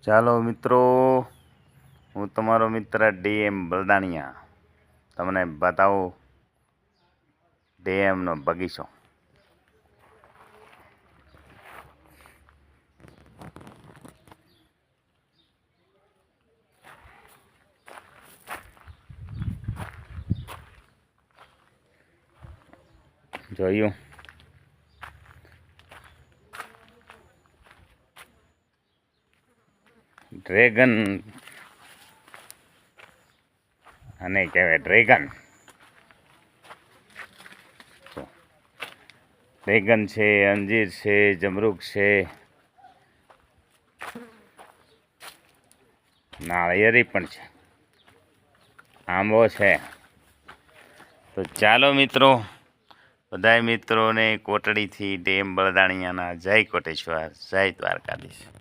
ચાલો મિત્રો, હું તમારો મિત્ર DM બલદાણિયા તમને બતાવું DMનો બગીચો. જોયું? ડ્રેગન આને કહેવાય ડ્રેગન. ડ્રેગન છે, અંજીર છે, જમરૂખ છે, નાળિયેરી પણ છે, આંબો છે. તો ચાલો મિત્રો, બધાય મિત્રોને કોટડીથી DM બલદાણિયાના જય કોટેશ્વર, જય દ્વારકાધીશ.